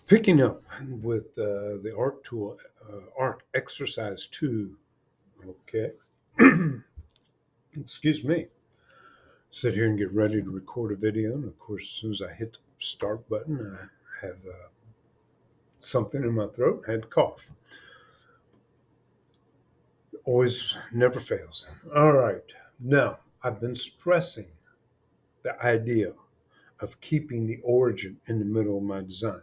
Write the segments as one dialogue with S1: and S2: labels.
S1: Picking up with the ARC tool, ARC exercise 2. Okay. Excuse me. Sit here and get ready to record a video. And of course, as soon as I hit the start button, I have something in my throat, I had to cough. Always never fails. All right. Now, I've been stressing the idea of keeping the origin in the middle of my design.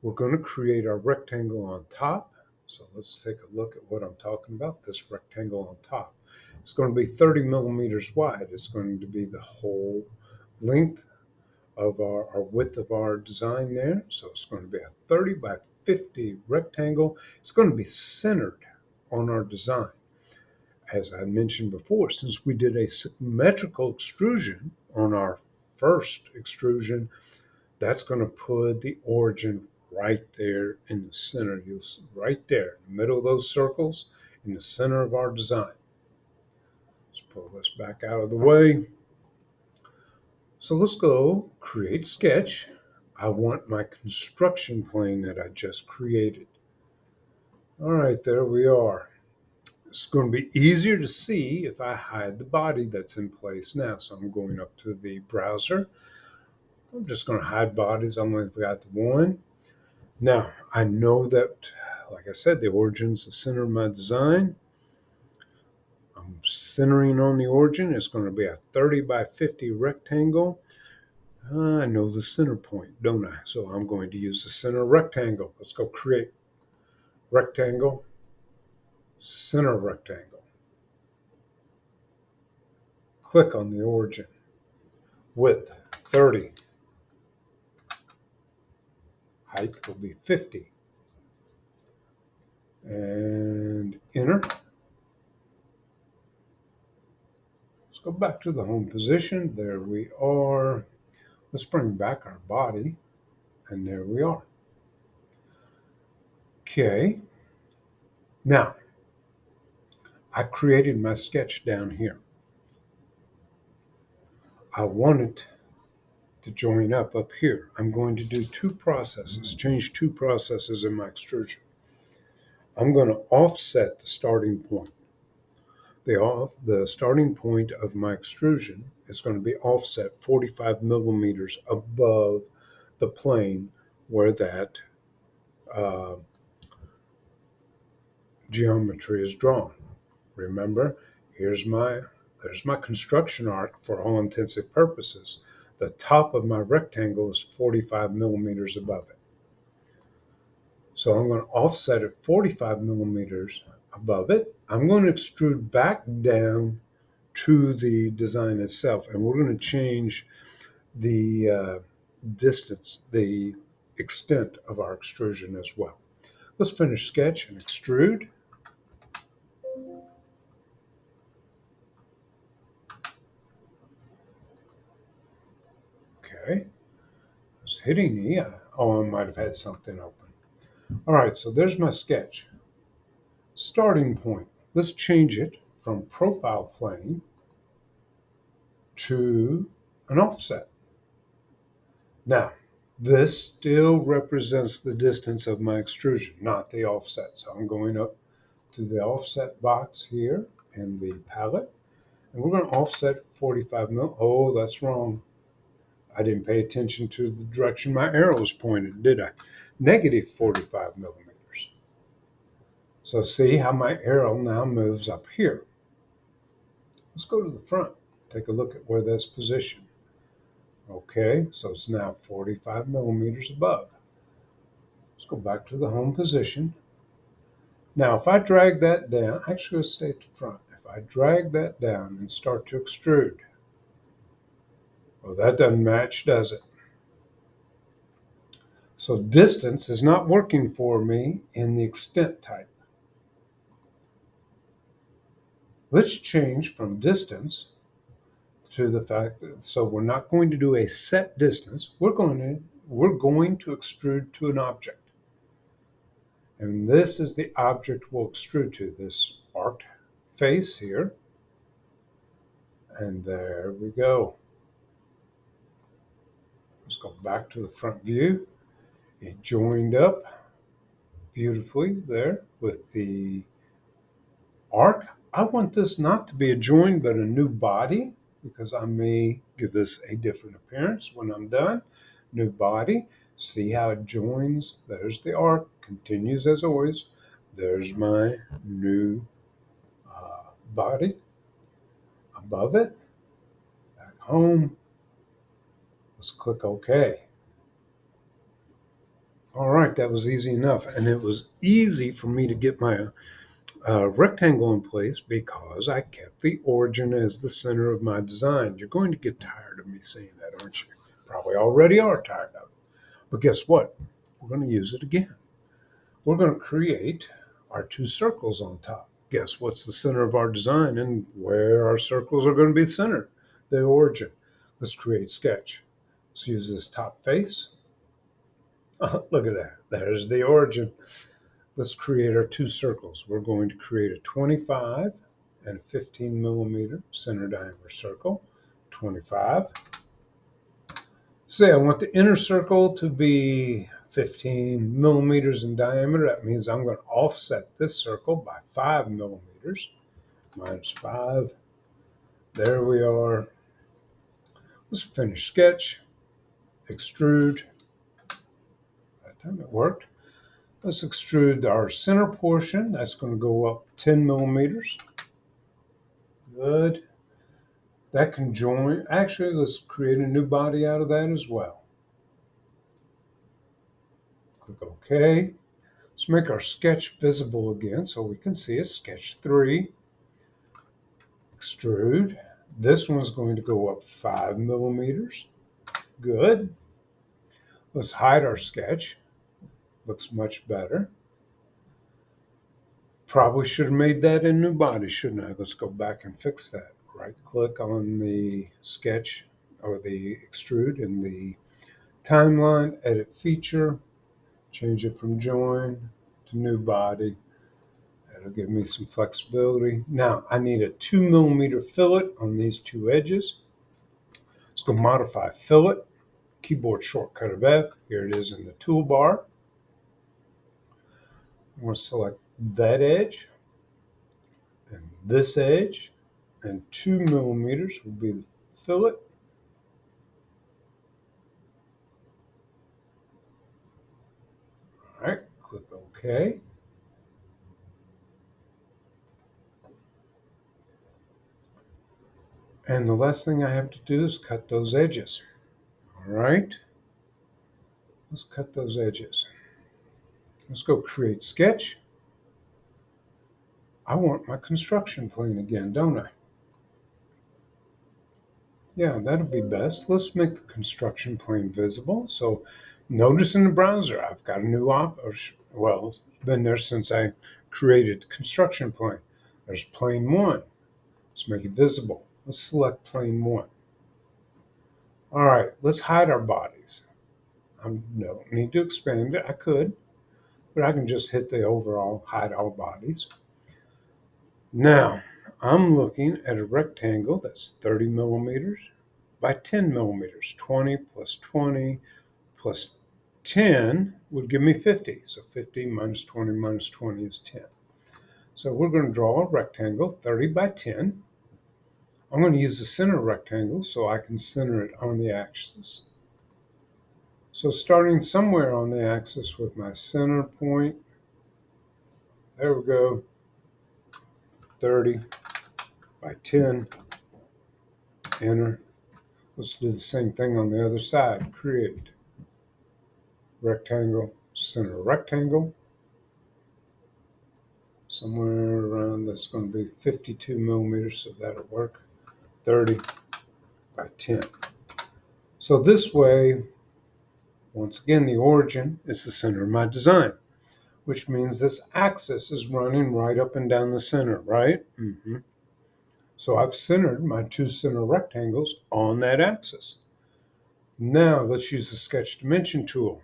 S1: We're going to create our rectangle on top. So let's take a look at what I'm talking about, this rectangle on top. It's going to be 30 millimeters wide. It's going to be the whole length of our width of our design there. So it's going to be a 30 by 50 rectangle. It's going to be centered on our design. As I mentioned before, since we did a symmetrical extrusion on our first extrusion, that's going to put the origin right there in the center. You'll see right there in the middle of those circles, in the center of our design. Let's pull this back out of the way. So let's go create sketch. I want my construction plane that I just created. All right, there we are. It's going to be easier to see if I hide the body that's in place now. So I'm going up to the browser. I'm just going to hide bodies. I'm going to got the one. Now, I know that, like I said, the origin's the center of my design. I'm centering on the origin. It's going to be a 30 by 50 rectangle. I know the center point, don't I? So I'm going to use the center rectangle. Let's go create rectangle, center rectangle. Click on the origin. Width 30. Height will be 50. And enter. Let's go back to the home position. There we are. Let's bring back our body. And there we are. Okay. Now, I created my sketch down here. I want it to join up here. I'm going to do two processes, change two processes in my extrusion. I'm going to offset the starting point. The starting point of my extrusion is going to be offset 45 millimeters above the plane where that uh, geometry is drawn. Remember, there's my construction arc for all intensive purposes. The top of my rectangle is 45 millimeters above it. So I'm going to offset it 45 millimeters above it. I'm going to extrude back down to the design itself, and we're going to change the distance, the extent of our extrusion as well. Let's finish sketch and extrude. Okay. It's hitting me. Oh, I might have had something open. All right, so there's my sketch. Starting point. Let's change it from profile plane to an offset. Now, this still represents the distance of my extrusion, not the offset. So I'm going up to the offset box here in the palette, and we're going to offset 45 mil. Oh, that's wrong. I didn't pay attention to the direction my arrow was pointed, did I? Negative 45 millimeters. So see how my arrow now moves up here. Let's go to the front. Take a look at where that's positioned. Okay, so it's now 45 millimeters above. Let's go back to the home position. Now, if I drag that down, actually let's stay at the front. If I drag that down and start to extrude, well, that doesn't match, does it? So distance is not working for me in the extent type. Let's change from distance to the fact that, so we're not going to do a set distance. We're going to extrude to an object. And this is the object we'll extrude to, this arced face here. And there we go. Let's go back to the front view. It joined up beautifully there with the arc. I want this not to be a join, but a new body, because I may give this a different appearance when I'm done. New body. See how it joins. There's the arc. Continues as always. There's my new body above it. Back home. Let's click OK. All right, that was easy enough. And it was easy for me to get my rectangle in place because I kept the origin as the center of my design. You're going to get tired of me saying that, aren't you? Probably already are tired of it. But guess what? We're going to use it again. We're going to create our two circles on top. Guess what's the center of our design and where our circles are going to be centered? The origin. Let's create sketch. Let's use this top face. Look at that. There's the origin. Let's create our two circles. We're going to create a 25 and a 15 millimeter center diameter circle. 25. Say I want the inner circle to be 15 millimeters in diameter. That means I'm going to offset this circle by 5 millimeters. Minus 5. There we are. Let's finish sketch. Extrude. That time it worked. Let's extrude our center portion. That's going to go up 10 millimeters. Good. That can join. Actually, let's create a new body out of that as well. Click OK. Let's make our sketch visible again so we can see it. Sketch 3. Extrude. This one's going to go up 5 millimeters. Good. Let's hide our sketch. Looks much better. Probably should have made that a new body, shouldn't I? Let's go back and fix that. Right click on the sketch or the extrude in the timeline, edit feature, change it from join to new body. That'll give me some flexibility. Now I need a 2 millimeter fillet on these two edges. Let's go modify fillet, keyboard shortcut of F. Here it is in the toolbar. I'm going to select that edge and this edge, and 2 millimeters will be the fillet. All right, click OK. And the last thing I have to do is cut those edges. All right, let's cut those edges. Let's go create sketch. I want my construction plane again, don't I? Yeah, that'll be best. Let's make the construction plane visible. So notice in the browser, I've got a new well, it's been there since I created construction plane. There's plane 1. Let's make it visible. Let's select plane 1. All right, let's hide our bodies. I don't need to expand it. I could, but I can just hit the overall hide all bodies. Now, I'm looking at a rectangle that's 30 millimeters by 10 millimeters. 20 plus 20 plus 10 would give me 50. So 50 minus 20 minus 20 is 10. So we're going to draw a rectangle, 30 by 10. I'm going to use the center rectangle so I can center it on the axis. So starting somewhere on the axis with my center point, there we go, 30 by 10, enter. Let's do the same thing on the other side. Create rectangle, center rectangle. Somewhere around, that's going to be 52 millimeters, so that'll work. 30 by 10. So this way, once again, the origin is the center of my design, which means this axis is running right up and down the center, right? So I've centered my two center rectangles on that axis. Now let's use the sketch dimension tool.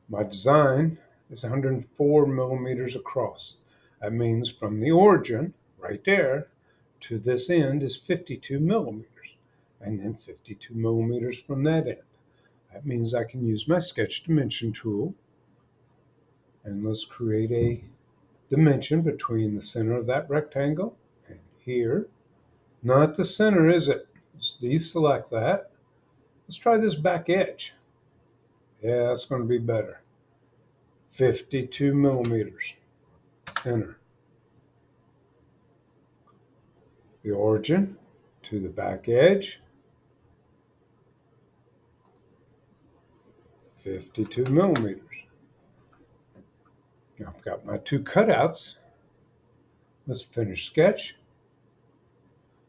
S1: My design is 104 millimeters across. That means from the origin, right there, to this end is 52 millimeters, and then 52 millimeters from that end. That means I can use my sketch dimension tool, and let's create a dimension between the center of that rectangle and here. Not the center, is it? Let's deselect that. Let's try this back edge. Yeah, that's going to be better. 52 millimeters. Enter. The origin to the back edge. 52 millimeters. Now I've got my two cutouts. Let's finish sketch.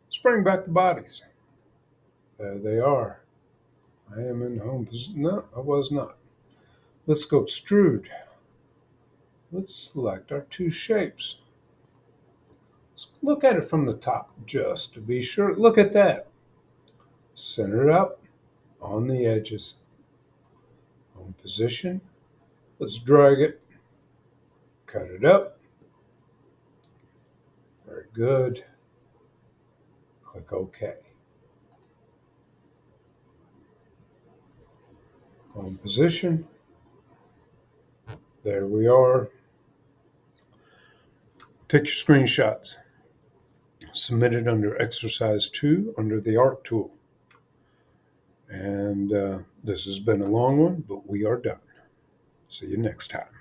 S1: Let's bring back the bodies. There they are. I am in home position. No, I was not. Let's go extrude. Let's select our two shapes. Let's look at it from the top just to be sure. Look at that. Center it up on the edges. Home position. Let's drag it. Cut it up. Very good. Click OK. Home position. There we are. Take your screenshots. Submit it under exercise 2 under the Arc tool. And this has been a long one, but we are done. See you next time.